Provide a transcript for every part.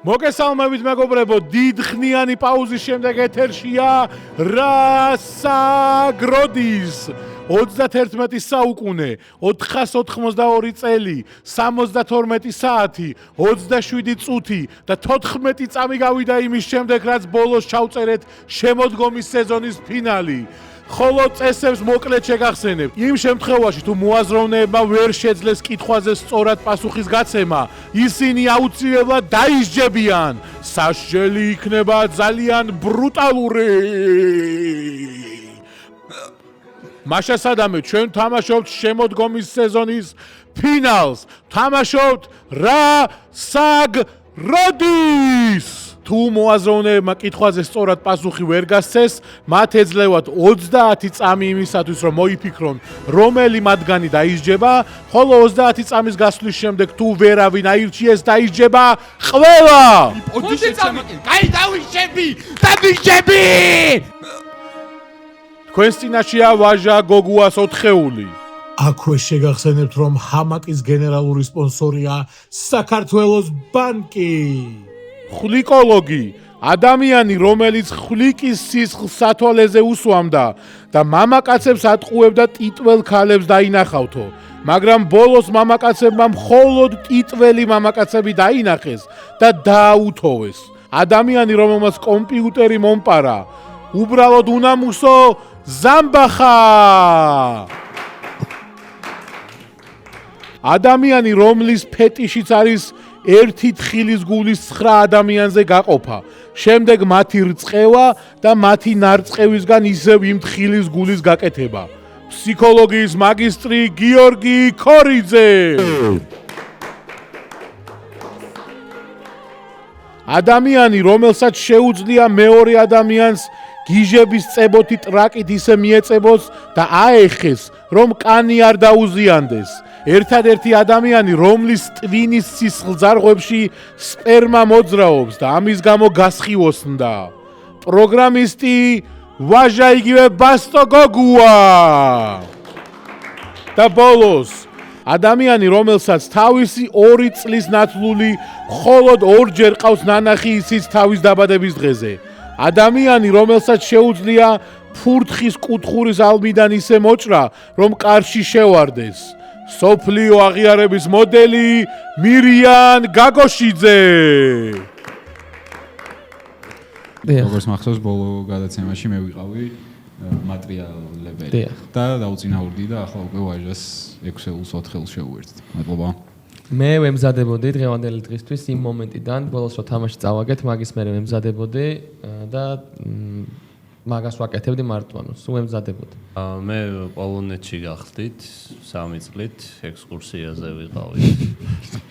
მოგესალმებით მეგობრებო, დიდხნიანი პაუზის შემდეგ ეთერშია რასაგროდის 31 საუკუნე, 482 წელი, 72 საათი, 27 წუთი და 14 წამი გავიდა იმის შემდეგ, რაც ბოლოს ჩავწერეთ შემოდგომის სეზონის ფინალი. ხოლო წესებს მოკლედ შეგახსენებ. იმ შემთხვევაში თუ მოაზროვნეებმა ვერ შეძლეს კითხვაზე სწორად პასუხის გაცემა, ისინი აუცილებლად დაისჯებიან. სასჯელი იქნება ძალიან ბრუტალური. მაშა სადამე, ჩვენ თამაშობთ შემოდგომის სეზონის ფინალს. თამაშობთ რასაგროდის. თუ მოაზროვნეებმა კითხვაზე სწორად პასუხი ვერ გასცეს, მათ ეძლევათ 30 წამი იმისათვის, რომ მოიფიქრონ, რომელი მათგანი დაისჯება, ხოლო 30 წამის გასვლის შემდეგ თუ ვერავინ აირჩიეს, დაისჯება ყველა. კაი დავისჯები! დავისჯები! თქვენს წინაშეა ვაჟა გოგუას 4-ეული. აქვე შეგახსენებთ, რომ ჰამაკის გენერალური სპონსორია საქართველოს ბანკი. ხვლიკოლოგი, ადამიანი, რომელიც ხვლიკის სისხლს სათვალეზე უსვამდა და მამაკაცებს ატყუებდა ტიტველ ქალებს დაინახავთო, მაგრამ ბოლოს მამაკაცებმა მხოლოდ ტიტველი მამაკაცები დაინახეს და დააუთოვეს. ადამიანი, რომელმაც კომპიუტერი მომპარა, უბრალოდ უნამუსო ზამბახა. ადამიანი, რომლის ფეტიშიც არის ერთი თხილის გულის 9 ადამიანზე გაყოფა, შემდეგ მათი რწყევა და მათი ნარწყევისგან ისევ იმ თხილის გულის გაკეთება. ფსიქოლოგიის მაგისტრი გიორგი ქორიძე. ადამიანი, რომელსაც შეუძლია მეორე ადამიანს გიჟების წებოთი ტრაკით ისე მიეწებოს და აეხეს, რომ კანი არ დაუზიანდეს. ერთადერთი ადამიანი, რომლის ტვინის სისხლძარღვებში სპერმა მოძრაობს და ამის გამო გასხივოსნდა. პროგრამისტი ვაჟა იგივე ბასტო გოგუა. და ბოლოს, ადამიანი, რომელსაც თავისი 2 წლის ნათლული მხოლოდ 2-ჯერ ყავს ნანახი ისიც თავის დაბადების დღეზე. ადამიანი, რომელსაც შეუძლია ფურთხის კუთხურის ალმიდან ისე მოჭრა, რომ კარში შევარდეს. სოფლიო აღიარების მოდელი მირიან გაგოშიძე. როგორც მახსოვს, ბოლო გადაცემაში მე ვიყავი მატრიალებელი და დაუწინაურდი და ახლა უკვე ვაჟას 6-ელს 4-ელს შევუერთდი. მადლობა. მე ვემზადებოდი დღევანდელი დღისთვის იმ მომენტიდან, ბოლოს რო თამაში წავაგეთ, მაგის მერე ვემზადებოდი და მაგას ვაკეთებდი მარტვანო, სულ ვემზადებოდი. მე პოლონეთში გახდით 3 წლით ექსკურსიაზე ვიყავით.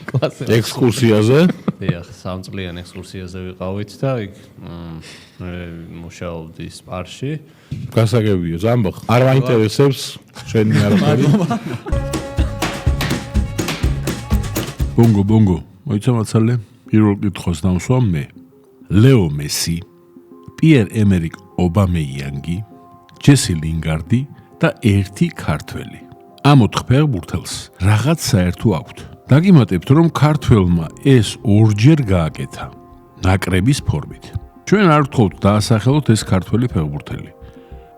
კლასი. ექსკურსიაზე? დიახ, 3 წლიან ექსკურსიაზე ვიყავით და იქ მე მუშაობდი სპარში. გასაგებია, ზამბახ. არ მაინტერესებს შენი არაფერი. ბონგო, მოიცა მაცალე, პირველ კითხვას დავსვამ მე. ლეო მესი, პიერ-ემერიკ ობამეიანგი, ჯესი ლინგარდი და ერთი ქართველი. ამ 4 ფეხბურთელს რაღაც საერთო აქვთ. დაგიმატებთ, რომ ქართველმა ეს 2-ჯერ გააკეთა ნაკრების ფორმით. ჩვენ არ ვთხოვთ დაასახელოთ ეს ქართველი ფეხბურთელი.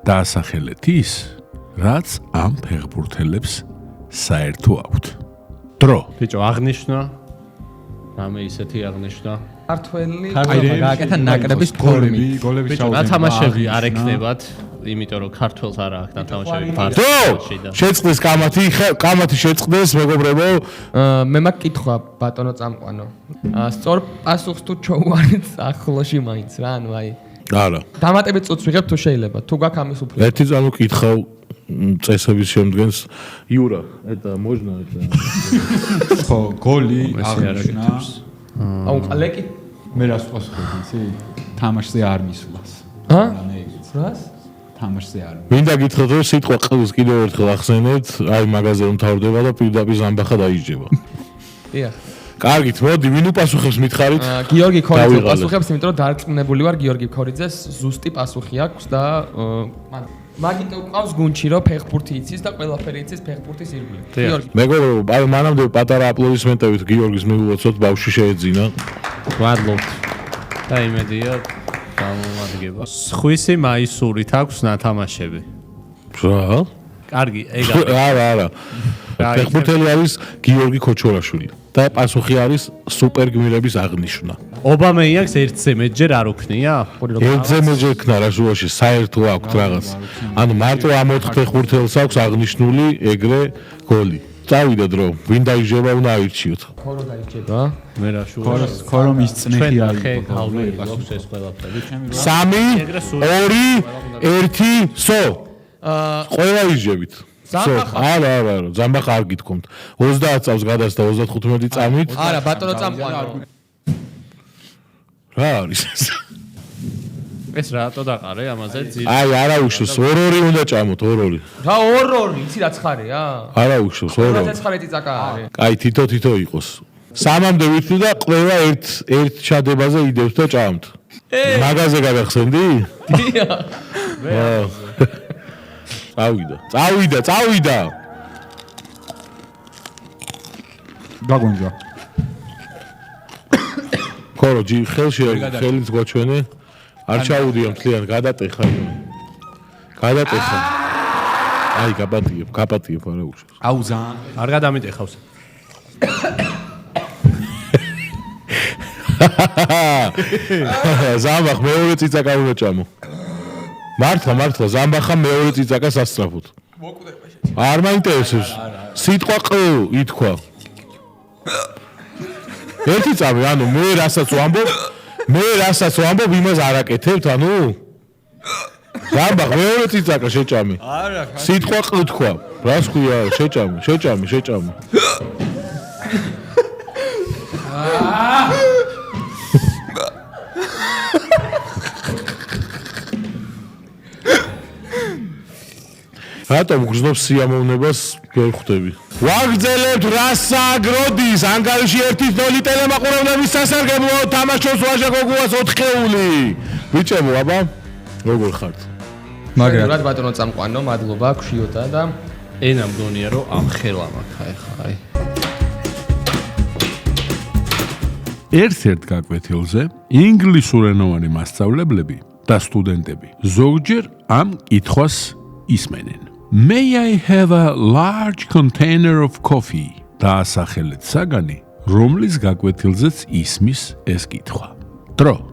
დაასახელეთ ის, რაც ამ ფეხბურთელებს საერთო აქვთ. დრო. ბიჭო, აღნიშნა. რამე ისეთი აღნიშნა. ქართველი გააკეთა ნაკრების ფორმით. გოლების ბიჭო, ნათამაშები არ ექნებათ, იმიტომ რომ ქართველს არ აქვს ნათამაშები ფარში და შეწყდეს კამათი შეწყდეს, მეგობრებო. მე მაგ კითხვა ბატონო წამყვანო. სწორ პასუხს თუ ჩოვუარეთ ახლოში მაინც რა, ანუ აი. არა. დამატებით წუთს ვიღებ თუ შეიძლება, თუ გაქვს ამის უფლება. ერთი წამო კითხავ წესების შემდგენს იურა, это можно это. ხო, გოლი აღნიშნა. აუ, ყალეკი მე რას პასუხობდი, იცი? თამაშზე არ მისვლას. რა იცი? რას? თამაშზე არ. მინდა გითხრათ, რომ სიტყვა ყელს კიდევ ერთხელ ახსენეთ, აი მაგაზე რომ თავდება და პირდაპირ ზამბახა დაიჯდება. დიახ. კარგით, მოდი, ვინ უპასუხებს მითხარით? გიორგი ქორიძე პასუხებს, იმიტომ რომ დარწმუნებული ვარ გიორგი ქორიძეს ზუსტი პასუხი აქვს და მაგით უყავს გუნჩი რომ ფეხბურთი იცის და ყველაფერი იცის ფეხბურთის ირგვლივ. გიორგი. მეგობრებო, აი მანამდე პატარა აპლოდისმენტებით გიორგის მიულოცოთ, ბავშვი შეეძინა. მადლობთ. და იმედია გამომადგება. სხვისი მაისურით აქვს ნათამაშები. რა? კარგი, ეგა. არა. ფეხბურთელი არის გიორგი ქოჩორაშვილი და პასუხი არის სუპერგმირების აღნიშვნა. ობამეიანგს ერთზე მეტჯერ არ უქნია? ერთზე მეტჯერ ქნა რა ჟუაში საერთო აქვს რაღაც. ანუ მარტო ამ 4 ფეხბურთელს აქვს აღნიშნული ეგრე გოლი. წავიდა დრო, ვინ დაიჟება უნდა აირჩიოთ. ხორო დაიჭება? მე რა შუა. ქორომის წნეხი არის. ხალხი აქვს ეს ყველაფერი. 3 2 1 სო. ყველა იჟებით. არა, ზამბა არ გითქვით. 30 წამს გადასდა 35 წამით. არა, ბატონო წამყვანო. რა არის ეს? ეს რატო დაყარე ამაზე ძირ? აი, არა უშოს, 2 უნდა წამოთ, 2. რა 2, იცი რა ცხარეა? არა უშოს, 2. 19 წაკა არის. აი, თითო იყოს. 3-მდე ვიცი და ყველა ერთ ჩადებაზე იდევს და ჭამთ. მაგაზე გადახსენდი? დიახ. წავიდა. გაგონჯა. ქორო, ხელით გვაჩვენე. არ ჩაუდია მთლიან, გადატეხა. აი, გაპატიებ, არა უშავს. აუ ზან. არ გადამიტეხავს. ზამბახ მეორე წიწაკა უნდა ჭამო. მართლა ზამბახა მეორე წიწაკა სასწრაფოდ. არ მაინტერესებს. სიტყვა ყ ითქვა. ერთი წამი, ანუ მე რასაც ვამბობ, იმას არ აკეთებთ, ანუ ზამბახ მეორე წიწაკა შეჭამი. არა, სიტყვა ყ თქვა. რას ქვია, შეჭამი. რატომ გრძნობ სიამოვნებას გეხვდები? ვაგრძელებთ რასაგროდის ანგარიში 1-0 ტელემაყურებლების სასარგებლო თამაშობს ვაჟა გოგუას 4-ეული. ბიჭებო, აბა, როგორ ხართ? მაგრამ ბატონო წამყვანო, მადლობა, გშიოთა და ენა მგონია რომ ამ ხელა მაქვს ხა აი. ერთ-ერთ გაკვეთილზე ინგლისურენოვანი მასწავლებლები და სტუდენტები ზოგჯერ ამ კითხვას ისმენენ. May I have a large container of coffee? დაასახელეთ საგანი, რომლის გაკვეთილზეც ისმის ეს კითხვა. დრო.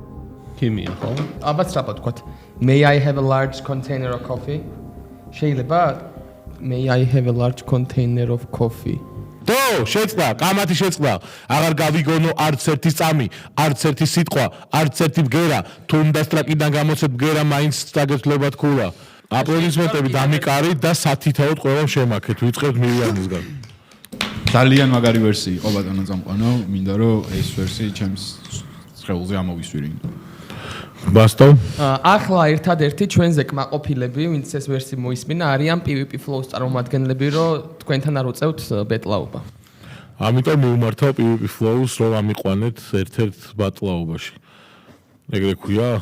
ქიმია ხო? აბა სწრაფად თქვა. May I have a large container of coffee? შეიძლება May I have a large container of coffee? დო, შეწყდა, კამათი შეწყდა. აღარ გავიგონო არც ერთი წამი, არც ერთი სიტყვა, არც ერთი ბგერა. თუნდაც ტრაკიდან გამოცეთ ბგერა მაინც დაგეცლებათ ქულა. აპლოდისმენტები დამიკარით და სათითაოდ ყველამ შემაქეთ. ვიწყებთ მილიანისგან. ძალიან მაგარი ვერსია იყო ბატონო წამყვანო, მინდა რომ ეს ვერსია ჩემს სხეულზე ამოვისვირი. ბასტო. ახლა ერთადერთი ჩვენზე კმაყოფილები, ვინც ეს ვერსი მოისმინა, არიან PvP Flow-ს წარმომადგენლები, რომ თქვენთან არ უწევთ ბეტლაობა. ამიტომ მივმართავ PvP Flow-ს, რომ ამიყვანეთ ერთ-ერთ ბატლაობაში. ეგრე ქვია,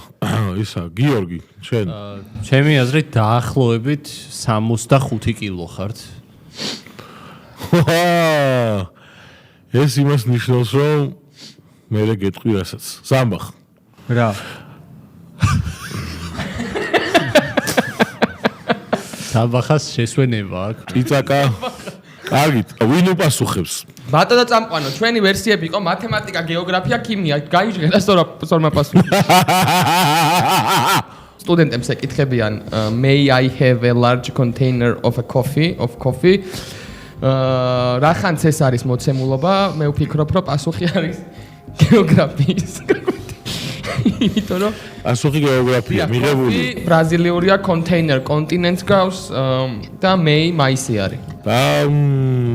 ისა, გიორგი, შენ. ჩემი აზრით დაახლოებით 65 კილო ხართ. ეს იმას ნიშნავს, რომ მე გეტყვი რასაც. ზამბახ. რა? საბახას შესვენება აქვს. იწაკა. კარგით, ვინ უპასუხებს? ბატონო წამყვანო, ჩვენი ვერსიები იყო მათემატიკა, გეოგრაფია, ქიმია, გაიჟღე და სწორმა პასუხი. სტუდენტებს ეკითხებიან May I have a large container of coffee? რახანც ეს არის მოცემულობა, მე ვფიქრობ, რომ პასუხი არის გეოგრაფიის. იმიტომ რომ პასუხი გეოგრაფია, მიღებული. ბრაზილიურია container, კონტინენტს გავს და May მაისი არის. და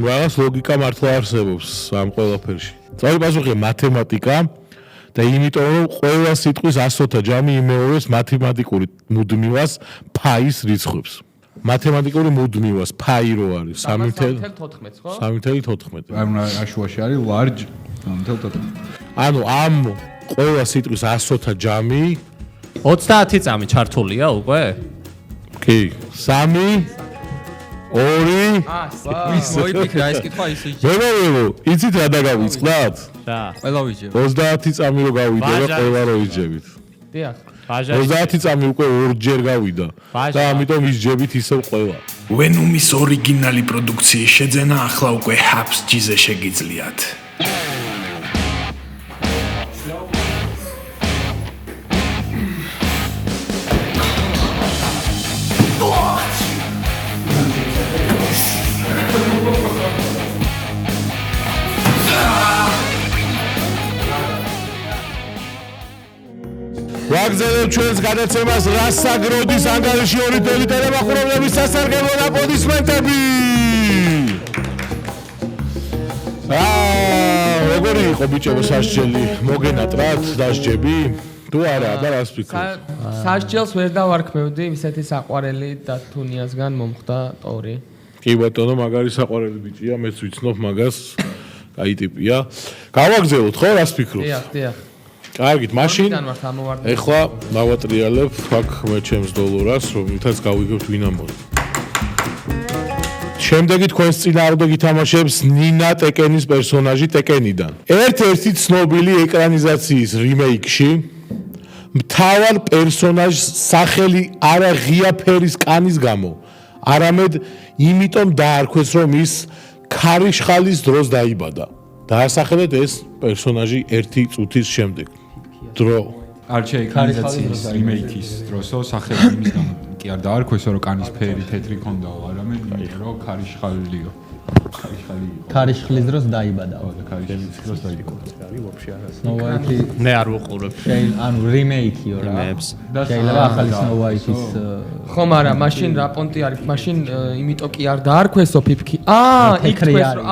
რაღაც ლოგიკა მართლა არსებობს ამ ყველაფერში. სწორი პასუხია მათემატიკა და იმიტომ რომ ყველა სიტყვის 100-თა ჯამი იმეორებს მათემატიკური მუდმივას ფაის რიცხვებს. მათემატიკური მუდმივას ფაი რო არის 3.14 ხო? 3.14. ანუ აშუაში არის large 3.14. ანუ ამ ყველა სიტყვის 100-თა ჯამი 30 წამი ჩართულია უკვე? კი 3 2 მოიფიქრა ეს კითხვა ისე. მეგობრებო, იცით რა დაგავიწყდათ? რა. ყველა ვიჯებ. 30 წამი რო გავიდე და ყველა რო იჯებით. დიახ. 30 წამი უკვე ორჯერ გავიდა და ამიტომ ისჯებით ისევ ყველა. ვენუმის ორიგინალი პროდუქციის შეძენა ახლა უკვე HubSG-ზე შეგიძლიათ. ვაგზავნებთ ჩვენს გადაცემას რასაგროდის ანგარიში ორი თელი ტელემახურობლების სასარგებლო აპლოდისმენტები. როგორი იყო ბიჭებო სასჯელი? მოგენატრათ დასჯები? თუ არა, და რას ფიქრობთ? სასჯელს ვერ დავარქმევდი, ისეთი საყვარელი და თუნიასგან მომხდა ტორი. კი ბატონო, მაგარი საყვარელი ბიჭია, მეც ვიცნობ მაგას. კაი ტიპია. გავაგზავნოთ ხო, რას ფიქრობთ? დიახ. კარგით, მაშინ ვარ ამოვარდი. ეხლა დავატრიალებ აქ მე ჩემს დოლარს, რომელთაც გავიგებთ ვინ ამბობს. შემდეგი თქვენს წინააღმდეგ ითამაშებს ნინა ტეკენის პერსონაჟი ტეკენიდან. ერთ-ერთი ცნობილი ეკრანიზაციის რიმეიკში მთავარ პერსონაჟს სახელი არა ღია ფერის კანის გამო, არამედ იმიტომ დაარქვეს, რომ ის ქარიშხალის დროს დაიბადა. დაასახელეთ ეს პერსონაჟი 1 წუთის შემდეგ. დრო არჩე ეკრანიზაციის რიმეიქის დროსო სახელი იმის გამო კი არ დაარქვესო რომ კანის ფერი თეთრი ქონდაო, არამედ იმიტომ რომ ქარიშხალიო. ქარიშხლის დროს დაიბადა. და ქარიშხლის დროს დაიბადა. Snow White-ი მე არ ვუყურებ ანუ რიმეიქიო რა. შეიძლება ახალი Snow White-ის ხო, მაგრამ მაშინ რა პონტი არის? მაშინ იმიტომ კი არ დაარქვესო ფიფკი. ითქვეს რომ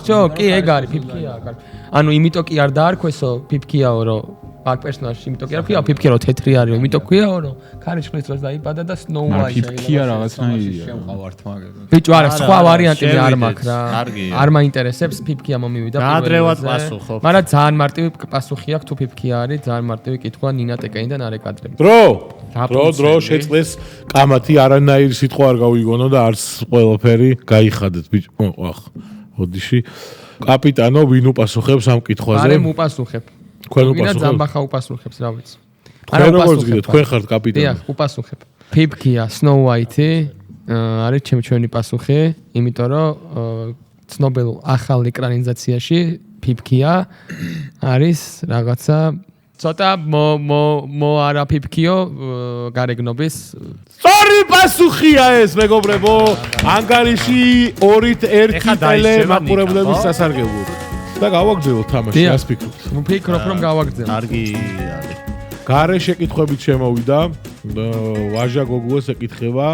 всё, კი ეგ არის ფიფკია, კარგი. ანუ იმიტომ კი არ დაარქვესო ფიფკიაო, რომ აქ პერსონაჟი იმიტომ კი არ ქვია ფიფკია, რომ თეთრი არისო, იმიტომ ქვიაო, რომ ქარიშხლის დროს დაიბადა და Snow White ფიფკია რაღაცნაირია. შევყავართ მაგ. ბიჭო, არა, სხვა ვარიანტი არ მაქვს რა. კარგია. არ მაინტერესებს ფიფკია მომივიდა გაადრევად პასუხობ. მაგრამ ძალიან მარტივი პასუხი აქვს თუ ფიფკია არის, ძალიან მარტივი კითხვა ნინა ტეკენიდან არ ეკადრები. დრო შეწყდეს კამათი არანაირი სიტყვა არ გავიგონო და არც ყველაფერი გაიხადეთ ბიჭო. ახ ოდიში კაპიტანო ვინ უპასუხებს ამ კითხვაზე? არა მუპასუხებ. თქვენ ვინა უპასუხებთ? ზამბახა უპასუხებს, რა ვიცი. თქვენ როგორც გიდეთ, თქვენ ხართ კაპიტანი. დიახ, უპასუხებ. ფიფკია, Snow White არის ჩვენი პასუხი, იმიტომ რომ ცნობილ ახალ ეკრანიზაციაში ფიფკია არის რაღაცა ცოტა არა ფიფკიო გარეგნობის. სწორი პასუხია ეს მეგობრებო. ანგარიში 2-1 ტელემახურებლების სასარგებლოდ. და გავაგრძელოთ თამაში, რას ფიქრობთ? ვფიქრობ რომ გავაგრძელოთ. კარგი არის. გარე შეკითხვებით შემოვიდა. ვაჟა გოგუას ეკითხება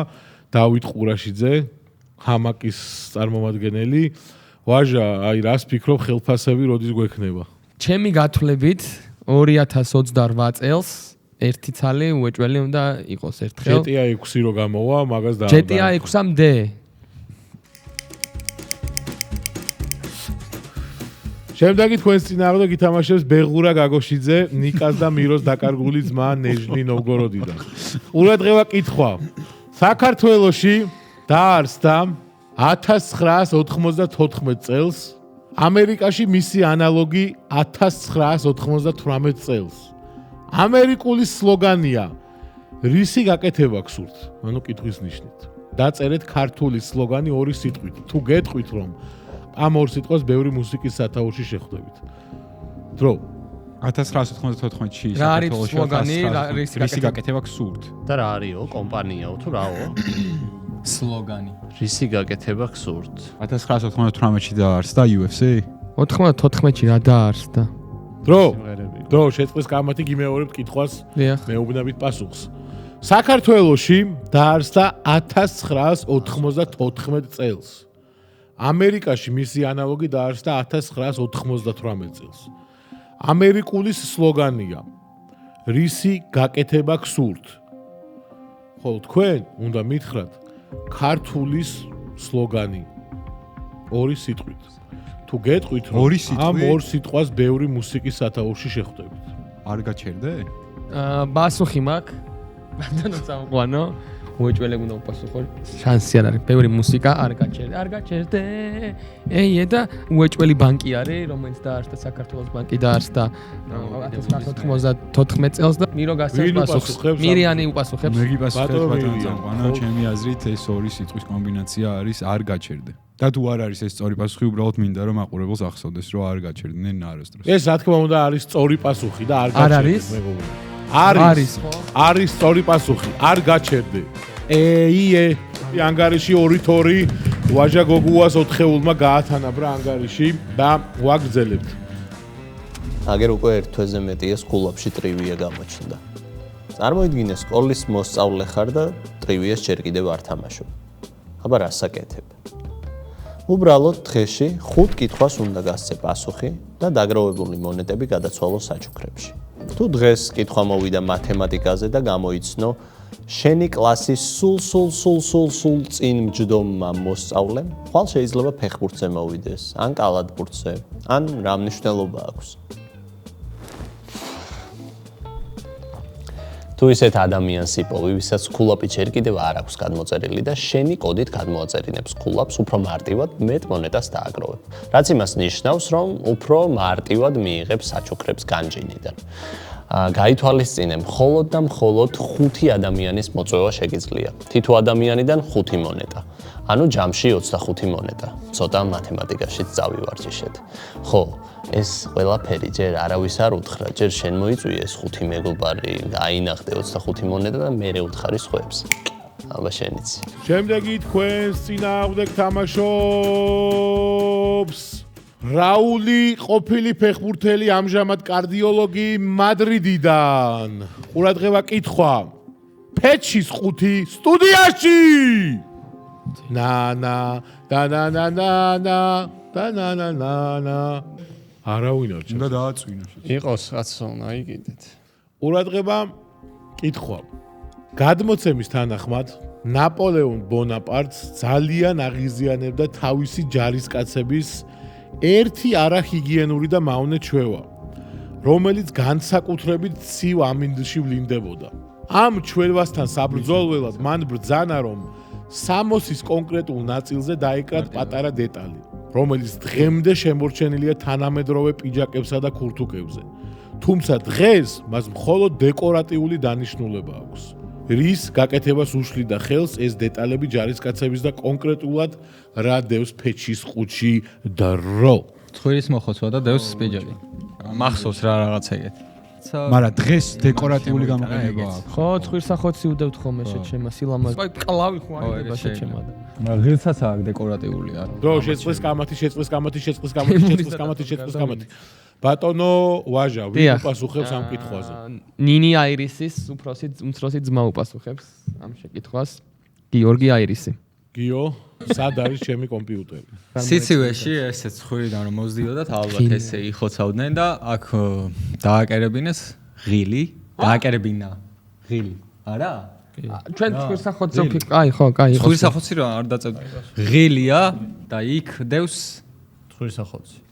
დავით ყურაშიძე, ჰამაკის წარმომადგენელი. ვაჟა, აი რას ფიქრობ ხელფასები როდის გვექნება? ჩემი გათვლებით 2028 წელს ერთი ცალი უეჭველი უნდა იყოს ერთხელ. GTA 6 რო გამოვა, მაგას და GTA 6-მდე. შემდეგი თქვენს წინააღმდეგ ითამაშებს ბეღურა გაგოშიძე, ნიკას და მიროს დაკარგული ძმა ნეჟნი ნოვგოროდიდან. ყურადღება კითხვა. საქართველოში დაარსდა 1994 წელს, ამერიკაში მისი ანალოგი 1998 წელს. ამერიკული სლოგანია რისი გაკეთება გსურთ? ანუ კითხვის ნიშნით. დაწერეთ ქართული სლოგანი ორი სიტყვით. თუ გეტყვით რომ ამ ორ სიტყვას ბევრი მუსიკის სათაურში შეხვდებით. დრო 1994-ში რა არის სლოგანი, რისი გაკეთება გსურთ? და რა არისო, კომპანიაო თუ რაო? სლოგანი. რისი გაკეთება გსურთ? 1998-ში დაარსდა UFC? 94-ში რა დაარსდა? დრო შეწყდეს კამათი გიმეორებთ კითხვას, დიახ. მეუბნებით პასუხს. საქართველოში დაარსდა 1994 წელს. ამერიკაში მისი ანალოგი დაარსდა 1998 წელს. ამერიკულის სლოგანია რისი გაკეთება გსურთ? ხოლო თქვენ უნდა მითხრათ ქართულის სლოგანი ორი სიტყვით. თუ გეტყვით რომ ამ ორ სიტყვას ბევრი მუსიკის სათაურში შეხვდებით. არ გაჩერდე? პასუხი მაქვს. ბატონო წამყვანო. უეჭველები უნდა უპასუხო. შანსი არ არის. ბევრი მუსიკა არ გაჩერდე. და უეჭველი ბანკი არის, რომელიც დაარსდა საქართველოს ბანკი დაარსდა 1994 წელს და მირო გასცემს პასუხს. მირიანი უპასუხებს. მე გიპასუხებ ბატონო წამყვანა, ჩემი აზრით ეს ორი სიტყვის კომბინაცია არის არ გაჩერდე. და თუ არ არის ეს სწორი პასუხი, უბრალოდ მინდა რომ აყურებელს ახსოვდეს, რომ არ გაჩერდნენ არასდროს. ეს რა თქმა უნდა არის სწორი პასუხი და არ გაჩერდე მეგობრებო. არის სწორი პასუხი, არ გაჩერდე. ანგარიში 2-2 ვაჟა გოგუას 4-ულმა გაათანაბრა ანგარიში და ვაგრძელებთ. აგერ უკვე ერთ თვეზე მეტია სკოლებში ტრივია გამოჩნდა. წარმოიდგინე სკოლის მოსწავლე ხარ და ტრივიას ჯერ კიდევ არ თამაშობ. აბა რა საკეთებ? უბრალოდ დღეში 5 კითხვას უნდა გასცე პასუხი და დაგროვებული მონეტები გადაცვალო საჩუქრებში. თუ დღეს კითხვა მოვიდა მათემატიკაზე და გამოიცნო შენი კლასის სულ წინ მჯდომმა მოსწავლემ, ხვალ შეიძლება ფეხბურთზე მოვიდეს, ან კალათბურთზე, ან რა მნიშვნელობა აქვს. თუ ისეთ ადამიანს იპოვი, ვისაც სკულაპი ჯერ კიდევ არ აქვს გადმოწერილი და შენი კოდით გადმოაწერინებს სკულაპს, უფრო მარტივად მეტ მონეტას დააგროვებ. რაც იმას ნიშნავს, რომ უფრო მარტივად მიიღებ საჩუქრებს განჯინიდან. გაითვალისწინე, მხოლოდ და მხოლოდ 5 ადამიანის მოწვევა შეგიძლია. თითო ადამიანიდან 5 მონეტა. ანუ ჯამში 25 მონეტა. ცოტა მათემატიკაშიც წავივარჯიშეთ. ხო, ეს ყველაფერი ჯერ არავის არ უთხრა, ჯერ შენ მოიწვიე ეს 5 მეგობარი, აინახდე 25 მონეტა და მერე უთხარი სხვებს. აბა შენიც. შემდეგი თქვენს წინააღმდეგ თამაშობს რაული ყოფილი ფეხბურთელი, ამჟამად კარდიოლოგი მადრიდიდან. ყურადღება კითხვა. ფეჩის 5 სტუდიაში. ნანა არავინ არ უნდა დააწვინოს. იყოს რაცონა იგიდეთ. ყურადღება კითხვა. გადმოცემის თანახმად ნაპოლეონ ბონაპარტს ძალიან აღიზიანებდა თავისი ჯარისკაცების ერთი არახიგიენური და მავნე ჩვევა, რომელიც განსაკუთრებით ცივ ამინდში ვლინდებოდა. ამ ჩვევასთან საბრძოლველად მან ბრძანა, რომ სამოსის კონკრეტულ ნაწილზე დაეკრათ პატარა დეტალი, რომელიც დღემდე შემორჩენილია თანამედროვე პიჯაკებსა და ქურთუკებზე. თუმცა დღეს მას მხოლოდ დეკორატიული დანიშნულება აქვს. რის გაკეთებას უშლიდა ხელს ეს დეტალები ჯარისკაცების და კონკრეტულად რა დევს ფეჩის ყუთში დრო. ცხვირის მოხოცვა და დევს პიჯაკი. მახსოვს რა რაღაცა ეგეთი. მაგრამ დღეს დეკორატიული გამოყენება აქვს. ხო, ცხვირსახოცი უდევთ ხოლმე შეჩემა, სილამაზე. აი, კლავი ხო არის შეჩემა და. მაგრამ ღირსაც აქვს დეკორატიული არა. დრო შეწყვის კამათი. ბატონო ვაჟა, ვინ უპასუხებს ამ კითხვაზე? ნინი აირისის უმცროსი ძმა უპასუხებს ამ შეკითხვას. გიორგი აირისი. გიო, სად არის ჩემი კომპიუტერი? სიცივეში ესე ცხვირიდან რომ მოძდიოდათ, ალბათ ესე იხოცავდნენ და აქ დააკერებინეს ღილი, დააკერებინა ღილი. არა? ჩვენ ცხვირსახოცზე აი ხო, კაი. ცხვირსახოცი რა არ დაწევდა. ღილია და იქ დევს ცხვირსახოცი.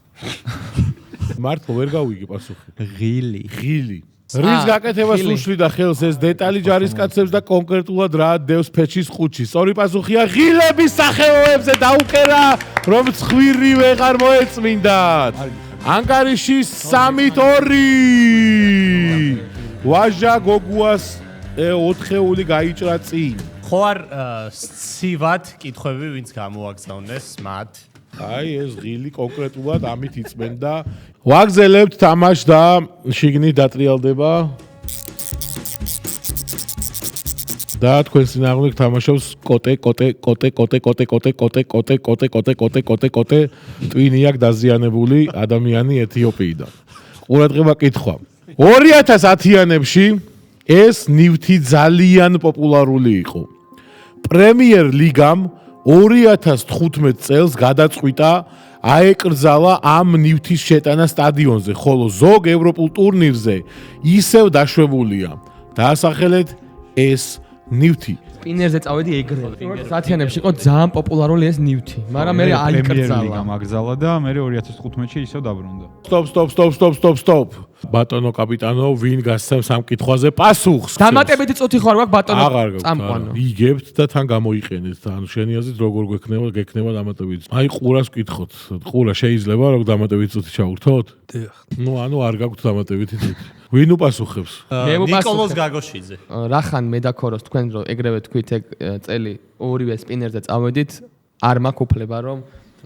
მართლა ვერ გავიგე პასუხი. ღილი. რის გაკეთებას უშლიდა ხელს ეს დეტალი ჯარისკაცებს და კონკრეტულად რა დევს ფეჩის ყუთში? სწორი პასუხია ღილების სახეობებზე დაუკერა, რომ ცხვირი ვეღარ მოეწმინდათ. ანგარიში 3-2. ვაჟა გოგუას 4-ეული გაიჭრა წინ. ხო არ სცივად კითხვები ვინც გამოაგზავნეს მათ. აი ეს ღილი კონკრეტულად ამით იწმენდა. ვაგზელებთ თამაშს და შიგნით დატრიალდება. და თქვენს წინააღმდეგ თამაშობს კოტე ტვინი აქვს დაზიანებული ადამიანი ეთიოპიიდან. ყურადღება კითხვა. 2010-იანებში ეს ნივთი ძალიან პოპულარული იყო. პრემიერ ლიგამ 2015 წელს გადაწყვიტა აეკრძალა ამ ნივთის შეტანა სტადიონზე, ხოლო ზოგ ევროპულ ტურნირზე ისევ დაშვებულია. დაასახელეთ ეს ნივთი. სპინერზე წავედი ეგრევე. სათიანებში იყო ძალიან პოპულარული ეს ნივთი, მაგრამ მე აიკრძალა. მაგრძალა და მე 2015-ში ისევ დაბრუნდა. Stop. ბატონო კაპიტანო, ვინ გასცემს ამ კითხვაზე პასუხს? დამატებითი წუთი ხარ გვაქვს ბატონო წამყვანო. იგებთ და თან გამოიყენეთ. ანუ შენი აზრით როგორ გექნება დამატებითი? აი ყურას კითხოთ. ყურა შეიძლება როგორ დამატებითი წუთი ჩაურთოთ? დიახ. ანუ არ გაგვთ დამატებითი წუთი. ვინ უპასუხებს? ნიკოლოზ გაგოშიძე. რახან მე და ქოროს თქვენ რო ეგრევე თქვით ეგ წელი ორივე სპინერზე წავედით, არ მაქვს უფლება რომ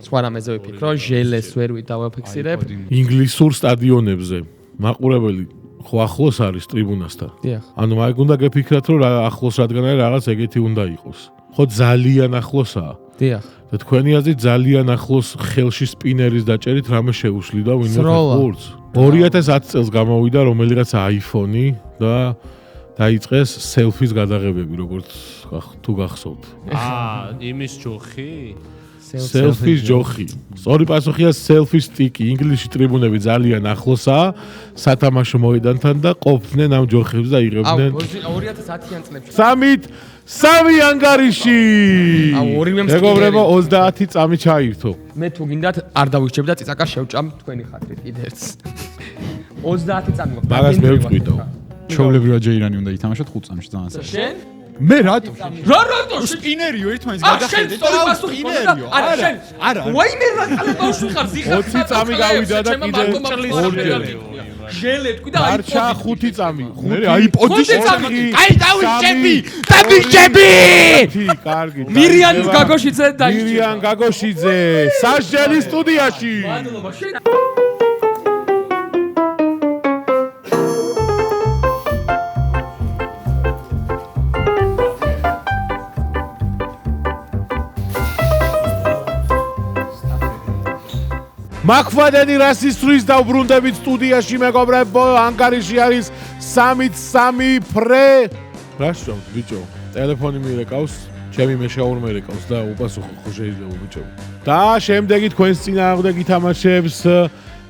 სხვა რამეზე ვიფიქრო, ჟელეს ვერ დავაფიქსირებ. ინგლისურ სტადიონებზე მაყურებელი ხო ახლოს არის ტრიბუნასთან. დიახ. ანუ მაგ უნდა გეფიქრათ რომ ახლოს რადგან არის რაღაც ეგეთი უნდა იყოს. ხო ძალიან ახლოსაა. დიახ. და თქვენი აზრით ძალიან ახლოს ხელში სპინერის დაჭერით რამე შეუშლიდა ვინმე ხურს. 2010 წელს გამოვიდა რომელიღაც iPhone-ი და დაიწყეს სელფის გადაღებები, როგორც თუ გახსოვთ. იმის ჯოხი? სელფის ჯოხი. სწორი პასუხია სელფი სტიკი. ინგლისში ტრიბუნები ძალიან ახლოსაა სათამაშო მოედანთან და ყოფდნენ ამ ჯოხებს და იღებდნენ 2010-იან წლებში. სამი ანგარიში. ორივემ მეგობრებო 30 წამი ჩაირთო. მე თუ გინდათ არ დავიჩებ და წიწაკა შევჭამ თქვენი ხათრით კიდეც. 30 წამი მოხდა. მაგას მე ვწყვიტო. ჩოვლებრივად ჯეირანი უნდა ითამაშოთ 5 წამში ძალიან საერთოდ. შენ? მე რატო? რატო? სპინერიო ერთმანეთს შენ გადახედეთ. სწორი პასუხი სპინერიო. არა შენ. არა. ვაიმე რა კალე ბავშვი ხარ ზიხარ. 20 წამი გავიდა და კიდე ორჯერ. ჟელე თქვი და არჩა 5 წამი. მე აიპოდი წამი. აი დავიჭები! დავიჭები! კარგი. მირიან გაგოშიძე და მირიან გაგოშიძე სასჯელი სტუდიაში. მადლობა შენ. მაქვადენი რასისტრის დაუბრუნდებით სტუდიაში მეგობრებო, ანგარიში არის 3 ფრე. რა შევთ ბიჭო? ტელეფონი მირეკავს, ჩემი მეშაურ მერეკავს და უპასუხო ხო შეიძლება ბიჭო. და შემდეგი თქვენს წინააღმდეგ ითამაშებს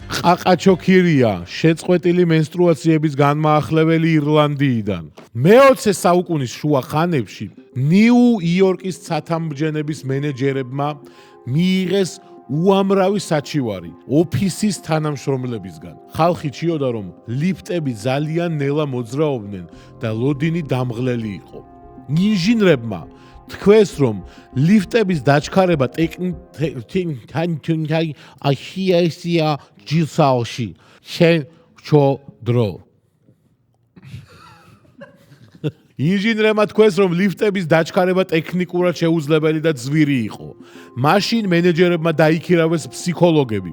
ყაყაჩოქირია, შეწყვეტილი მენსტრუაციების განმაახლებელი ირლანდიიდან. მე-20 საუკუნის შუა ხანებში ნიუ-იორკის ცათამბჯენების მენეჯერებმა მიიღეს უამრავი საჩივარი ოფისის თანამშრომლებისგან. ხალხი ჩიოდა რომ ლიფტები ძალიან ნელა მოძრაობდნენ და ლოდინი დამღლელი იყო. ინჟინრებმა თქვეს რომ ლიფტების დაჩქარება ტექნიკა ჯილსაოში შენ ჩო დრო. ინჟინრებმა თქვეს რომ ლიფტების დაჩქარება ტექნიკურად შეუძლებელი და ძვირი იყო. მაშინ მენეჯერებმა დაიქირავეს ფსიქოლოგები.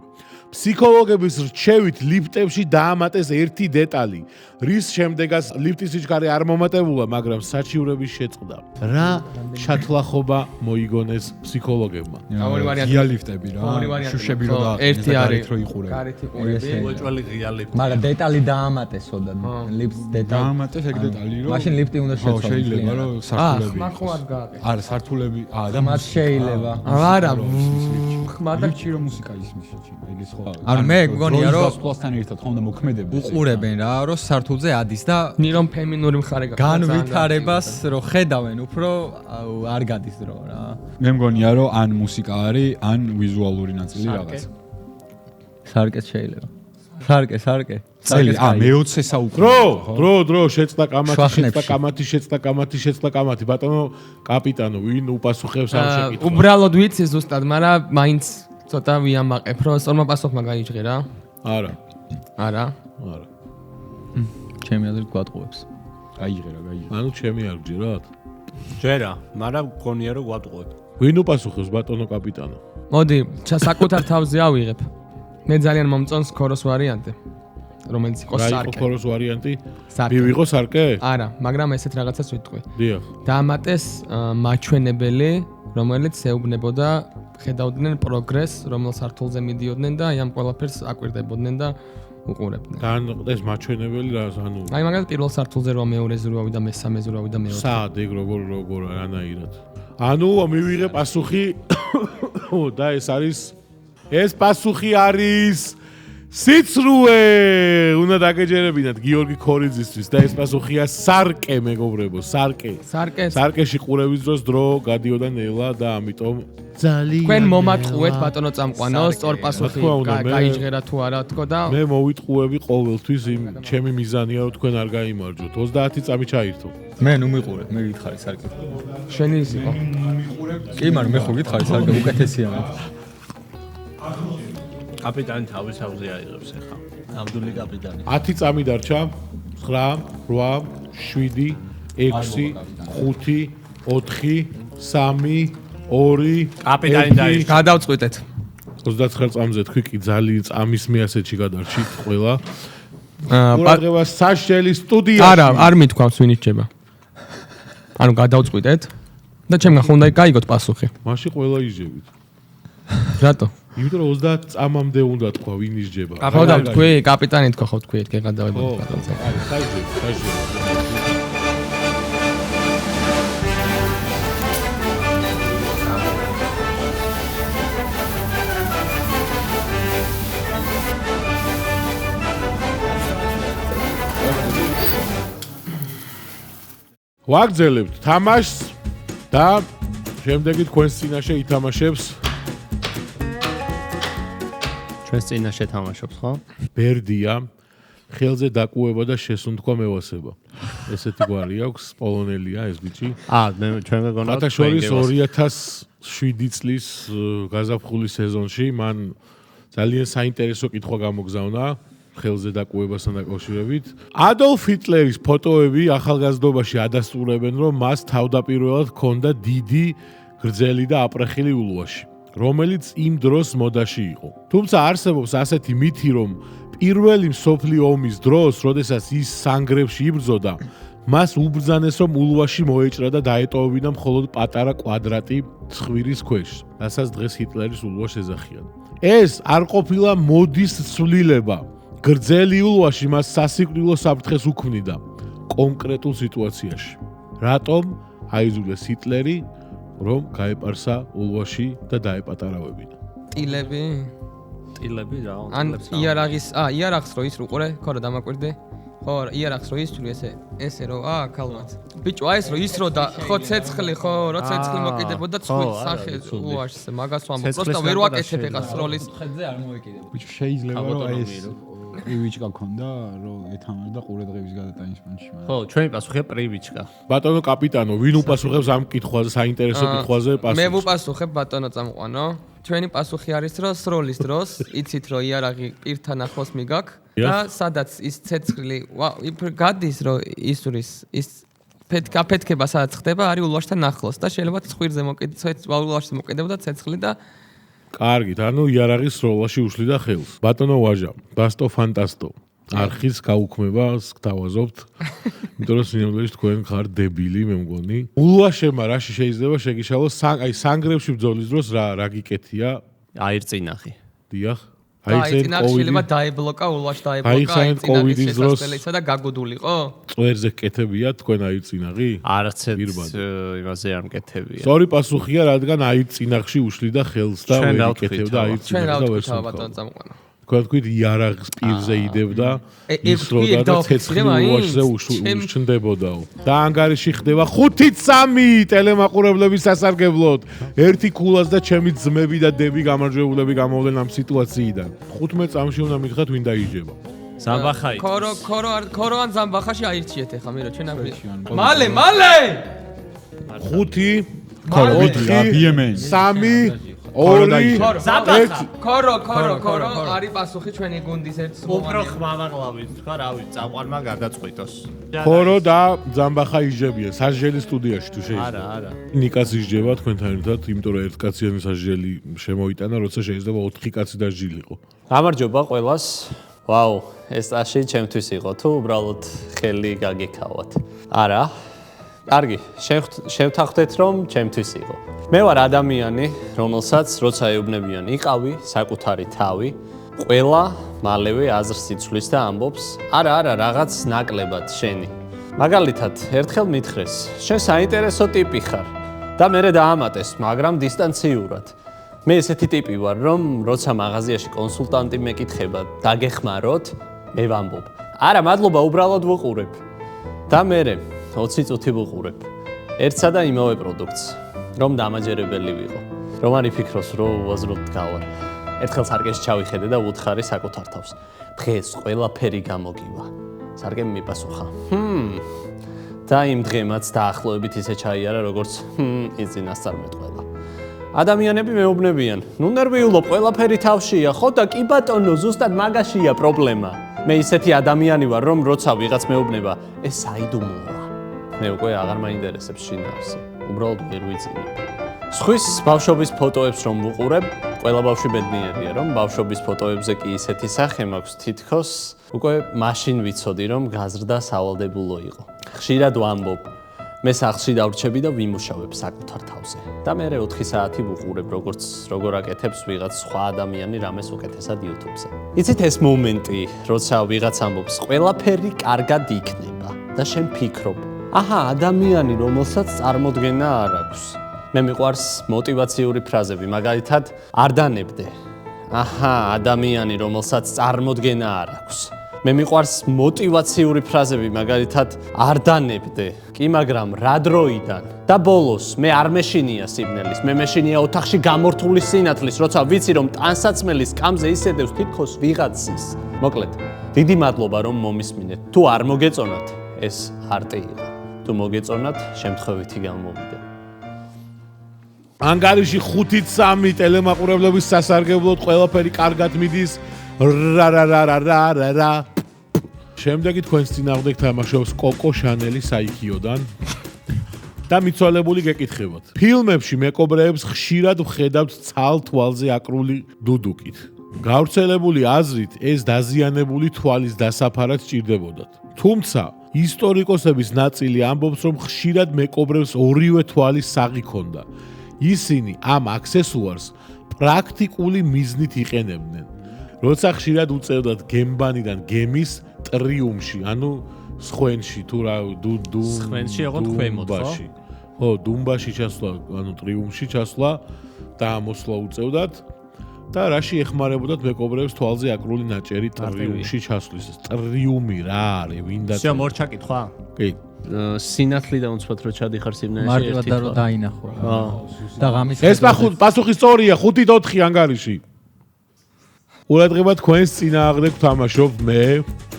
ფსიქოლოგების რჩევით ლიფტებში დაამატეს ერთი დეტალი, რის შემდეგაც ლიფტის სიჩქარე არ მომატებულა, მაგრამ საჩივრების შეწყდა. რა შათლახობა მოიგონეს ფსიქოლოგებმა? ღია ლიფტები რა. შუშები რო და ერთი არის რო იყურებ. გარეთ იყურები. მოჭვალი ღია ლიფტი. მაგრამ დეტალი დაამატესოდა ლიფტს დეტალი. დაამატეს ეგ დეტალი რომ მაშინ ლიფტი უნდა შეცვალოს. შეიძლება რომ სართულები. ხმა ხო არ გააკეთე. არა, სართულები, და მათ შეიძლება. არა, ხმა და ჩირო მუსიკა ისმის ეგეც ხო. არ მე მგონია რომ პლასთან ერთად ხონდა მოქმედებდეს. უყურებენ რა, რომ სართულზე ადის და ნირონ ფემინური მხარე განვითარებას რო ხედავენ, უფრო არ გადის დრო რა. მე მგონია რომ ან მუსიკა არის, ან ვიზუალური ნაწილი რაღაც. სარკეც შეიძლება. სარკე. წელი, მე-20 საუკუნე. დრო, შეცდა კამათი. ბატონო კაპიტანო, ვინ უპასუხებს ამ შეკითხვას? უბრალოდ ვიცი ზუსტად, მაგრამ მაინც ცოტა ვიამაყებ, რომ სწორმა პასუხმა გაიჭრე რა. არა. ჩემი აზრით გვატყუებს. გაიღერა. ანუ ჩემი არ გჯერათ? ჯერა, მაგრამ გქონია რომ გვატყუებ. ვინ უპასუხებს ბატონო კაპიტანო? მოდი, საკუთარ თავზე ავიღებ. მე ძალიან მომწონს ქოროს ვარიანტი, რომელიც იყო რა იყო სარკე. ქოროს ვარიანტი? მივიღო სარკე? არა, მაგრამ ესეთ რაღაცას ვიტყვი. დიახ. დაამატეს მაჩვენებელი, რომელიც ეუბნებოდა ხედავდნენ პროგრესს, რომელ სართულზე მიდიოდნენ და აი ამ ყველაფერს აკვირდებოდნენ და უყურებდნენ. დაანყდეს მაჩვენებელი რა, ანუ აი მაგალითად პირველ სართულზე რო მეორეზე რო ავიდა, მესამეზე რო ავიდა, მეოთხე. სად ეგ როგორ რანაირად? ანუ მივიღე პასუხი და ეს პასუხი არის სიცრუე უნდა დაგეჯერებინათ გიორგი ქორიძისთვის და ეს პასუხია სარკე მეგობრებო, სარკე. სარკეში ყურების დროს დრო გადიოდა ნელა და ამიტომ ძალიან თქვენ მომატყუეთ ბატონო წამყვანო, სწორ პასუხი გაიჟღერა თუ არა თქო და მე მოვიტყუები ყოველთვის იმ ჩემი მიზანია რომ თქვენ არ გაიმარჯვოთ. 30 წამი ჩაირთო. მე ნუ მიყურებ, მე გითხარი სარკე. შენი ის იყო. კი, მაგრამ მე ხო გითხარი სარკე უკეთესია მე. კაპიტანი თავის თავზე აიღებს ახლა. ნამდვილი კაპიტანი. 10 წამი დარჩა. 9, 8, 7, 6, 5, 4, 3, 2, კაპიტანი დაიწყო. გადავწყვიტეთ. 29 წამზე თქვი კი ძალიან წამის მეასეთში გადარჩით ყველა. ყურადღებას საშელი სტუდიაში. არა, არ მithქვამს ვინ იჭება. ანუ გადავწყვიტეთ და ჩემგან ხომ უნდა გაიგოთ პასუხი. მაშინ ყველა იჯებით. რატო? იმიტომ რომ 30 წამამდე უნდა თქვა ვინ იჯება. ხო და თქვი კაპიტანი თქვა ხო თქვი ერთი გადავედგოთ ბატონზე. აი, საჯები. ვაგრძელებთ თამაშს და შემდეგი თქვენს წინაშე ითამაშებს ჩვენს წინაშე თამაშობს, ხო? ბერდია, ხელზე დაკუება და შესუნთქვა მევასება. ესეთი გვარი აქვს, პოლონელია ეს ბიჭი. მე ჩვენ გეგონა რათა შორის 2007 წლის გაზაფხულის სეზონში მან ძალიან საინტერესო კითხვა გამოგზავნა ხელზე დაკუებასთან დაკავშირებით. ადოლფ ჰიტლერის ფოტოები ახალგაზრდობაში ადასტურებენ, რომ მას თავდაპირველად ჰქონდა დიდი, გრძელი და აპრეხილი ულვაში, რომელიც იმ დროს მოდაში იყო. თუმცა არსებობს ასეთი მითი, რომ პირველი მსოფლიო ომის დროს, როდესაც ის სანგრევში იბრძოდა, მას უბრძანეს, რომ ულვაში მოეჭრა და დაეტოვებინა მხოლოდ პატარა კვადრატი ცხვირის ქვეშ, რასაც დღეს ჰიტლერის ულვას ეძახიან. ეს არ ყოფილა მოდის ცვლილება. გრძელი ულვაში მას სასიკვდილო საფრთხეს უქმნიდა კონკრეტულ სიტუაციაში. რატომ აიძულეს ჰიტლერი, რომ გაეპარსა ულვაში და დაეპატარავებინა? ტილები რა? ან იარაღს რო ის რო ყურე, ხო რა დამაკვირდი? ხო, იარაღს რო ის თვლი ესე რო ქალმაც. ბიჭო, ეს რო ის რო და ხო ცეცხლი ხო, რო ცეცხლი მოკიდებოდა ცხვირს სახე ულვაშზე, მაგას ვამბობ. პროსტა ვერ ვაკეთებ ეხა სროლის. ხედზე არ მოეკიდებ. ბიჭო, შეიძლება რომ ეს პრივიჩკა ქონდა, რომ ეთამაშდა ყურადღების გადატანის პონჩში. ხო, ჩვენი პასუხია პრივიჩკა. ბატონო კაპიტანო, ვინ უპასუხებს ამ კითხვაზე, საინტერესო კითხვაზე პასუხს? მე ვუპასუხებ ბატონო წამყვანო. ჩვენი პასუხი არის, რომ სროლის დროს იცით, რომ იარაღი პირთან ახლოს მიგაქ და სადაც ის ცეცხლი, გადის, რომ ისურის ის ფეთქება სადაც ხდება, არის ულვაშთან ახლოს და შეიძლება ცხვირზე ულვაშზე მოკიდებოდა ცეცხლი და კარგით, ანუ იარაღის სროლაში უშლიდა ხელს. ბატონო ვაჟა, ბასტო ფანტასტო. არხის გაუქმებას გთავაზობთ. იმიტომ რომ სინამდვილეში თქვენ ხარ დებილი, მე მგონი. ულვაშებმა რაში შეიძლება შეგიშალოს, აი სანგრევში ბრძოლის დროს რა გიკეთია? აირწინახი. დიახ. აირწინახი შეიძლება დაიბლოკა, ულვაში დაიბლოკა, აირწინახის დროს და გაგუდულიყო? წვერზე კეთებია თქვენ აირწინაღი? არც იმაზე არ მკეთებია. სწორი პასუხია, რადგან აირწინახში უშლიდა ხელს და ვერ იკეთებდა აირწინახს და ვერ ვეთქვა ბატონო წამყვანო. თქვენ თქვით იარაღს პირზე იდებდა, ისროდა და ცეცხლი ულვაშზე უშნდებოდაო. და ანგარიში ხდება 5-3 ტელემაყურებლების სასარგებლოდ. ერთი ქულას და ჩემი ძმები და დები გამარჯვებულები გამოვლენ ამ სიტუაციიდან. 15 წამში უნდა მითხრათ ვინ დაიჯება. ზამბახა იყო. ქორო ან ზამბახაში აირჩიეთ ახლა მე რა ჩვენ აგვი. მალე 5 ქორო ბიემენ 3 2 ქორო არის პასუხი ჩვენი გუნდის ერთ უფრო ხმამაღლავით თქვა, რა ვიცი, წამყვანმა გადაწყვიტოს. ქორო და ზამბახა იჯებიან სასჯელის სტუდიაში თუ შეიძლება. არა. ნიკას იჯება თქვენთან ერთად, იმიტომ რომ ერთკაციანი სასჯელი შემოიტანა, როცა შეიძლება 4 კაცი დასჯილიყო. გამარჯობა ყველას. ვაუ, ეს წაში ჩემთვის იყო, თუ უბრალოდ ხელი გაგიქავათ. არა. კარგი, შევთანხმდეთ, რომ ჩემთვის იყო. მე ვარ ადამიანი, რომელსაც როცა ეუბნებიან, იყავი საკუთარი თავი, ყველა მალევე აზრს იცვლის და ამბობს, არა, რაღაც ნაკლებად შენი. მაგალითად, ერთხელ მითხრეს, შენ საინტერესო ტიპი ხარ და მერე დაამატეს, მაგრამ დისტანციურად. მე ესეთი ტიპი ვარ, რომ როცა მაღაზიაში კონსულტანტი მეკითხება, დაგეხმაროთ, მე ვამბობ. არა, მადლობა, უბრალოდ ვუყურებ. და მე 20 წუთი ვუყურებ. ერთსა და იმავე პროდუქტს, რომ დამაჯერებელი ვიყო. რომ არ იფიქროს, რომ უაზროდ გავარ. ერთხელ სარგეში ჩავიხედე და ვუთხარი საკუთარ თავს. დღეს ყველაფერი გამოგივა. სარგემ მიპასუხა. და იმ დღემაც დაახლოებით ისე ჩაიარა, როგორც ის წინასწარმეტყველა. ადამიანები მეუბნებიან, ნუ ნერვიულობ, ყველაფერი თავშია, ხო და კი ბატონო, ზუსტად მაგაშია პრობლემა. მე ისეთი ადამიანი ვარ, რომ როცა ვიღაც მეუბნება, ეს საიდუმლოა. მე უკვე აღარ მაინტერესებს შინაარსი. უბრალოდ ვერ ვიცინებ. სხვის ბავშვობის ფოტოებს რომ ვუყურებ, ყველა ბავშვი ბედნიერია, რომ ბავშვობის ფოტოებზე კი ისეთი სახე მაქვს თითქოს, უკვე მაშინ ვიცოდი, რომ გაზრდა სავალდებულო იყო. ხშირად ვამბობ, მე სახლში დავრჩები და ვიმუშავებ საკუთარ თავზე. და მე 4 საათი ვუყურებ, როგორ აკეთებს ვიღაც სხვა ადამიანი რამეს უკეთესად YouTube-ზე. იცით ეს მომენტი, როცა ვიღაც ამბობს, ყველაფერი კარგად იქნება და შენ ფიქრობ, აჰა, ადამიანი, რომელსაც წარმოდგენა არ აქვს. მე მიყვარს мотиваციური ფრაზები, მაგალითად, არ დანებდე. აჰა, ადამიანი, რომელსაც წარმოდგენა არ აქვს. მე მიყვარს мотиваციური ფრაზები, მაგალითად, არ დანებდე. კი, მაგრამ რა დროიდან? და ბოლოს, მე არ მეშინია სიბნელის, მე მეშინია ოთახში გამორთული სინათლის, როცა ვიცი, რომ ტანსაცმელი სკამზე ისედევს თითქოს ვიღაცის. მოკლედ, დიდი მადლობა, რომ მომისმინეთ. თუ არ მოგეწონათ, ეს არტი იყო. თუ მოგეწონათ, შემთხვევითი გამოვიდე. ანგარიში 5-3 ტელემაყურებლების სასარგებლოდ ყველაფერი კარგად მიდის. რა. შემდეგი თქვენს წინააღმდეგ თამაშობს კოკო შანელი საიქიოდან. და მიცვალებული გეკითხებათ. ფილმებში მეკობრეებს ხშირად ვხედავთ ცალ თვალზე აკრული დუდუკით. გავრცელებული აზრით ეს დაზიანებული თვალის დასაფარად სჭირდებოდათ. თუმცა ისტორიკოსების ნაწილი ამბობს, რომ ხშირად მეკობრებს ორივე თვალის საღი ჰქონდა. ისინი ამ აქსესუარს პრაქტიკული მიზნით იყენებდნენ. როცა ხშირად უწევდათ გემბანიდან გემის ტრიუმში, ანუ სხვენში თუ რა სხვენში იყო ქვემოთ, ხო? ხო, დუმბაში ჩასვლა, ანუ ტრიუმში ჩასვლა და ამოსვლა უწევდათ და რაში ეხმარებოდათ მეკობრეებს თვალზე აკრული ნაჭერი ტრიუმში ჩასვლის. ტრიუმი რა არის? ვინდა? შენ მორჩა კითხვა? კი. სინათლი და უცბად რო ჩადიხარ სიბნელეში მარტივად და რო დაინახო. და ღამის ეს პასუხი სწორია, 5-4 ანგარიში. ყურადღება თქვენს წინააღმდეგ ვთამაშობ მე,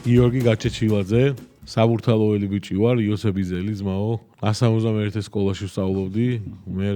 გიორგი გაჩეჩილაძე, საბურთალოელი ბიჭი ვარ, იოსებ იზელი ძმაო. 171 სკოლაში ვსწავლობდი, მე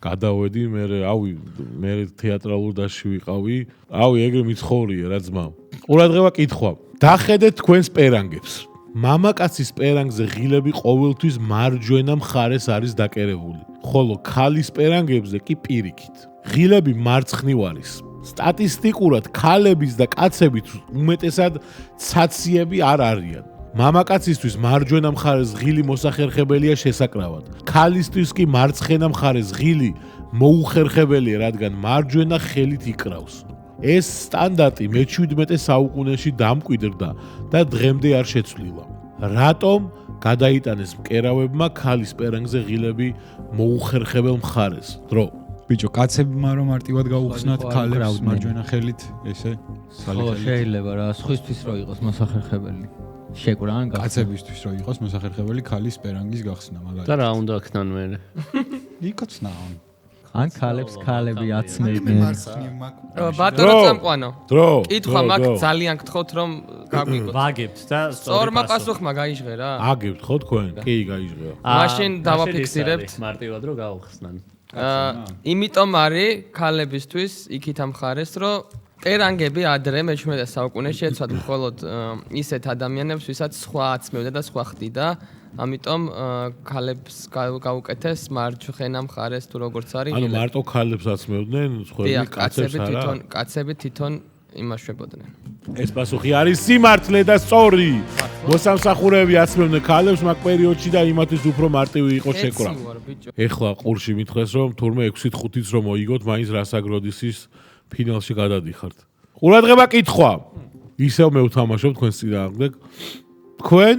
გადავედი, მე თეატრალურ დასში ვიყავი. ეგრე მიცხოვრია რა ძმაო. ყურადღება კითხვა. დახედეთ თქვენს პერანგებს. მამაკაცის პერანგზე ღილები ყოველთვის მარჯვენა მხარეს არის დაკერებული, ხოლო ქალის პერანგებზე კი პირიქით. ღილები მარცხნივ არის. სტატისტიკურად ქალების და კაცების უმეტესად ცაციები არ არიან. მამაკაცისთვის მარჯვენა მხარეს ღილი მოსახერხებელია შესაკრავად. ქალისთვის კი მარცხენა მხარეს ღილი მოუხერხებელია, რადგან მარჯვენა ხელით იკრავს. ეს სტანდარტი მე-17 საუკუნეში დამკვიდრდა და დღემდე არ შეცვლილა. რატომ გადაიტანეს მკერავებმა ქალის პერანგზე ღილები მოუხერხებელ მხარეს? დრო. ბიჭო, კაცებმა რომ მარტივად გაუხსნათ ქალებს მარჯვენა ხელით, ესე? ხო, შეიძლება რა, სხვისთვის რო იყოს მოსახერხებელი. შეკვრან კაცებისთვის რო იყოს მოსახერხებელი ქალის პერანგის გახსნა, მაგალითად. და რა უნდა აქნან მე? იკოცნაონ. ან ქალებს ქალები აცნებდნენ. ბატონო წამყვანო. დრო. კითხვა მაქვს ძალიან გთხოვთ რომ გაგვიგოთ. ვაგებთ და სწორმა პასუხმა გაიჟღერა? აგებთ ხო თქვენ? კი, გაიჟღერა. მაშინ დავაფიქსირებთ. მარტივად რო გაუხსნან. იმიტომ არის ქალებისთვის იქით ამხარეს, რომ პერანგები ადრე მე-17 საუკუნეში ეცვათ მხოლოდ ისეთ ადამიანებს, ვისაც სხვა აცმევდა და სხვა ხდიდა. ამიტომ ქალებს გაუკეთეს მარჯვენა მხარეს თუ როგორც არის. ანუ მარტო ქალებს აცმევდნენ, სხვა კაცებს არა. კაცები თვითონ იმაშვებოდნენ. ეს პასუხი არის სიმართლე და სწორი. მოსამსახურეები აცმევდნენ ქალებს მაგ პერიოდში და იმათთვის უფრო მარტივი იყო შეკვრა. ეხლა ყურში მithეს რომ თურმე 6-5-იც რომ მოიგოთ, მაინც რასაგროდისის ფინალში გადადიხართ. ყურადღება კითხვა. ისევ მე ვთამაშობ თქვენს წინააღმდეგ. თქვენ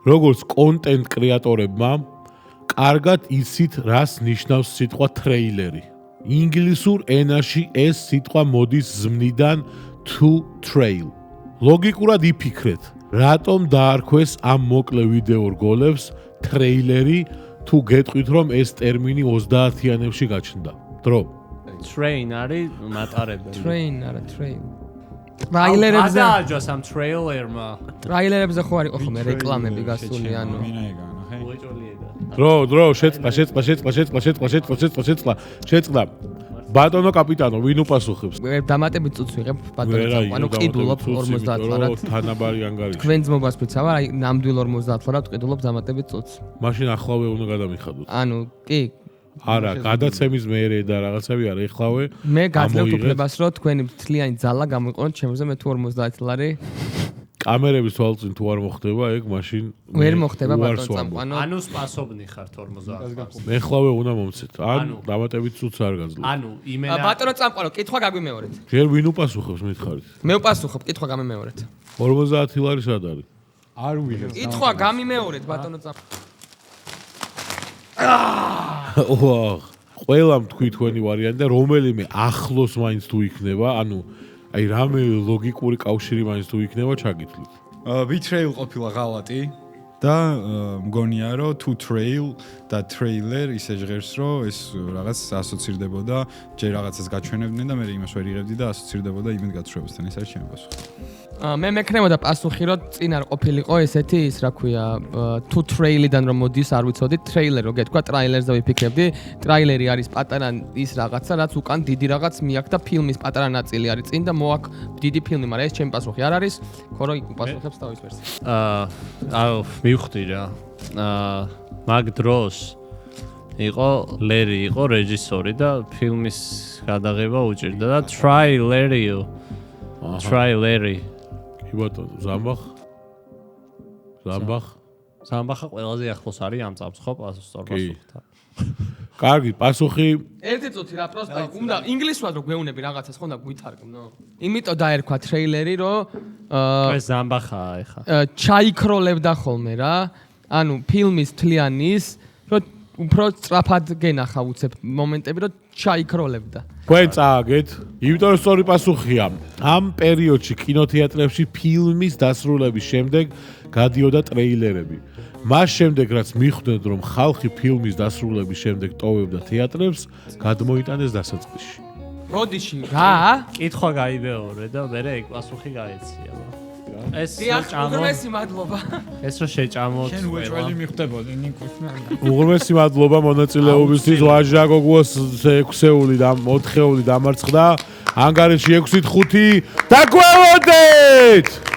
როგორც კონტენტ კრეატორებმა კარგად იცით რას ნიშნავს სიტყვა ტრეილერი. ინგლისურ ენაში ეს სიტყვა მოდის ზმნიდან to trail. ლოგიკურად იფიქრეთ, რატომ დაარქვეს ამ მოკლე ვიდეო რგოლებს ტრეილერი თუ გეტყვით რომ ეს ტერმინი 30-იანებში გაჩნდა. დრო. train არის მატარებელი. train არა trail. ტრაილერებზე გადააჯოს ამ ტრეილერმა. ტრაილერებზე ხო არის ხოლმე რეკლამები გასული ანუ დრო შეწყდა ბატონო კაპიტანო ვინ უპასუხებს დამატებით წუთს ვიღებ ბატონო ანუ ყიდულობ 50 ლარად თანაბარი ანგარიში თქვენ ძმობას ვიცავ აი ნამდვილ 50 ლარად ყიდულობ დამატებით წუთს მაშინ ახლავე უნდა გადამიხადოთ ანუ კი არა გადაცემის მეერე და რაღაცები არა ეხლავე მე გაძლევთ უფლებას რომ თქვენი მთლიანი ძალა გამოიყენოთ ჩემზე მე თუ 50 ლარი კამერების თვალწინ თუ არ მოხდება ეგ მაშინ ვერ მოხდება ბატონო წამყვანო ანუ სპასობნი ხართ 50. მე ეხლავე უნდა მომცეთ ან დამატებით წუთს არ გაძლევ ანუ იმენა ბატონო წამყვანო კითხვა გაგვიმეორეთ ჯერ ვინ უპასუხებს მითხარით მე ვპასუხობ კითხვა გამიმეორეთ 50 ლარი სად არის არ ვიღებ კითხვა გამიმეორეთ ბატონო წამყვანო ყველამ თქვი თქვენი ვარიანტი და რომელიმე ახლოს მაინც თუ იქნება ანუ აი რამე ლოგიკური კავშირი მაინც თუ იქნება ჩაგითვლით. Betrayal ყოფილა ღალატი და მგონია რომ to trail და trailer ისე ჟღერს რომ ეს რაღაც ასოცირდებოდა ჯერ რაღაცას გაჩვენებდნენ და მე იმას ვერ იღებდი და ასოცირდებოდა იმედ გათხრებასთან ეს არის ჩემი პასუხი. მე მექნებოდა პასუხი რომ წინ არ ყოფილიყო ესეთი ის რა ქვია to trail-დან რომ მოდის არ ვიცოდი trailer რო გეთქვა ტრაილერზე ვიფიქრებდი ტრაილერი არის პატარა ის რაღაცა რაც უკან დიდი რაღაც მიაქვს და ფილმის პატარა ნაწილი არის წინ და მოაქვს დიდი ფილმი მაგრამ ეს ჩემი პასუხი არ არის ხო რომ პასუხებს თავის ვერსია მივხვდი რა მაგ დროს იყო ლერი იყო რეჟისორი და ფილმის გადაღება უჭირდა და ტრაილერი კი ბატონო ზამბახა ყველაზე ახლოს არის ამ წამს ხო სწორ პასუხთან კარგი პასუხი ერთი წუთი რა პროსტა უნდა ინგლისურად რო გვეუნები რაღაცას ხო და გვითარგმნო იმიტომ დაერქვა ტრეილერი რომ ეს ზამბახაა ეხა ჩაიქროლებდა ხოლმე რა ანუ ფილმის თლიანის რომ უფრო სწრაფად გენახა უცებ მომენტები რომ ჩაიქროლებდა თქვენ წააგეთ იმიტომ რომ სწორი პასუხია ამ პერიოდში კინოთეატრებში ფილმის დასრულების შემდეგ გადიოდა ტრეილერები მას შემდეგ რაც მიხვდნენ რომ ხალხი ფილმის დასრულების შემდეგ ტოვებდა თეატრებს გადმოიტანეს დასაწყისში როდიში რა კითხვა გაიბეორე და მე ეგ პასუხი გაეცია ეს უღრმესი მადლობა ეს რო შეჭამოთ შენ უეჭველი მიხვდებოდი ნიკუშნა უღრმესი მადლობა მონაწილეობისთვის ვაჟა გოგუას 6-ეული და 4-ეული დამარცხდა ანგარიში 6-5 დაგვევოდეთ